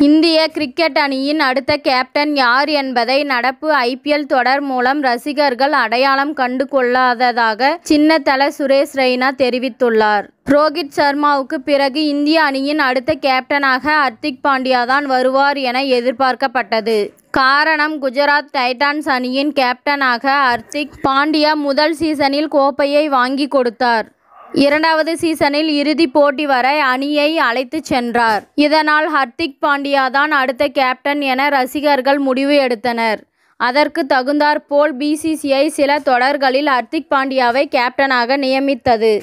இந்திய கிரிக்கெட் அணியின் அடுத்த கேப்டன் யார் என்பதை நடப்பு IPL தொடர் மூலம் ரசிகர்கள் அடையாளம் கண்டு கொள்ளாததாக சின்னத்தல சுரேஷ் ரெய்னா தெரிவித்துள்ளார். ரோஹித் சர்மாவுக்கு பிறகு இந்திய அணியின் அடுத்த கேப்டனாக ஹர்திக் பாண்டியா தான் வருவார் என எதிர்பார்க்கப்பட்டது. காரணம், குஜராத் டைட்டன்ஸ் அணியின் கேப்டனாக ஹர்திக் பாண்டியா முதல் சீசனில் கோப்பையை வாங்கி கொடுத்தார். இரண்டாவது சீசனில் இறுதிப் போட்டி வரை அணியை அழைத்துச் சென்றார். இதனால் ஹர்திக் பாண்டியா தான் அடுத்த கேப்டன் என ரசிகர்கள் முடிவு எடுத்தனர். அதற்கு தகுந்தாற்போல் BCCI சில தொடர்களில் ஹர்திக் பாண்டியாவை கேப்டனாக நியமித்தது.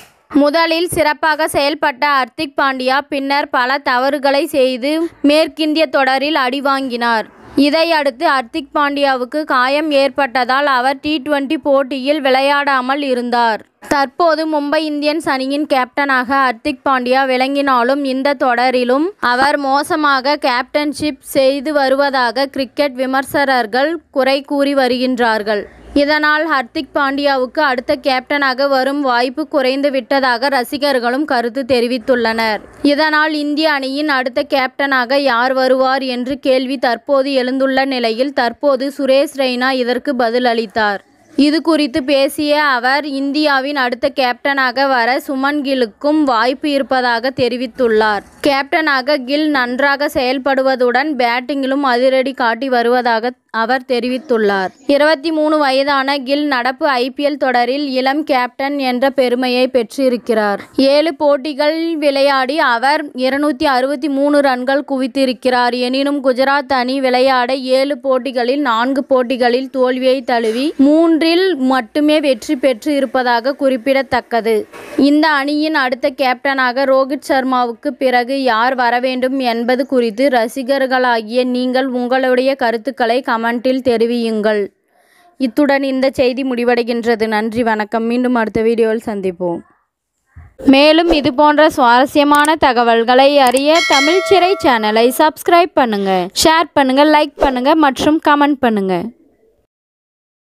முதலில் சிறப்பாக செயல்பட்ட ஹர்திக் பாண்டியா பின்னர் பல தவறுகளை செய்து மேற்கிந்திய தொடரில் அடி வாங்கினார். இதையடுத்து ஹர்திக் பாண்டியாவுக்கு காயம் ஏற்பட்டதால் அவர் T20 போட்டியில் விளையாடாமல் இருந்தார். தற்போது மும்பை இந்தியன்ஸ் அணியின் கேப்டனாக ஹர்திக் பாண்டியா விளங்கினாலும் இந்த தொடரிலும் அவர் மோசமாக கேப்டன்ஷிப் செய்து வருவதாக கிரிக்கெட் விமர்சகர்கள் குறை கூறி வருகின்றார்கள். இதனால் ஹர்திக் பாண்டியாவுக்கு அடுத்த கேப்டனாக வரும் வாய்ப்பு குறைந்து விட்டதாக ரசிகர்களும் கருத்து தெரிவித்துள்ளனர். இதனால் இந்திய அணியின் அடுத்த கேப்டனாக யார் வருவார் என்று கேள்வி தற்போது எழுந்துள்ள நிலையில் தற்போது சுரேஷ் ரெய்னா இதற்கு பதில் அளித்தார். இது குறித்து பேசிய அவர், இந்தியாவின் அடுத்த கேப்டனாக வர சுமன் கில்லுக்கும் வாய்ப்பு இருப்பதாக தெரிவித்துள்ளார். கேப்டனாக கில் நன்றாக செயல்படுவதுடன் பேட்டிங்கிலும் அதிரடி காட்டி வருவதாக அவர் தெரிவித்துள்ளார். 23 வயதான கில் நடப்பு IPL தொடரில் இளம் கேப்டன் என்ற பெருமையை பெற்றிருக்கிறார். 7 போட்டிகள் விளையாடி அவர் 263 ரன்கள் குவித்திருக்கிறார். எனினும் குஜராத் அணி விளையாட 7 போட்டிகளில் 4 போட்டிகளில் தோல்வியை தழுவி 3இல் மட்டுமே வெற்றி பெற்று இருப்பதாக குறிப்பிடத்தக்கது. இந்த அணியின் அடுத்த கேப்டனாக ரோஹித் சர்மாவுக்கு பிறகு யார் வர வேண்டும் என்பது குறித்து ரசிகர்களாகிய நீங்கள் உங்களுடைய கருத்துக்களை கமெண்டில் தெரிவியுங்கள். இத்துடன் இந்த செய்தி முடிவடைகின்றது. நன்றி, வணக்கம். மீண்டும் அடுத்த வீடியோவில் சந்திப்போம். மேலும் இதுபோன்ற சுவாரஸ்யமான தகவல்களை அறிய தமிழ் சிறை சேனலை சப்ஸ்கிரைப் பண்ணுங்க, ஷேர் பண்ணுங்க, லைக் பண்ணுங்க மற்றும் கமெண்ட் பண்ணுங்க.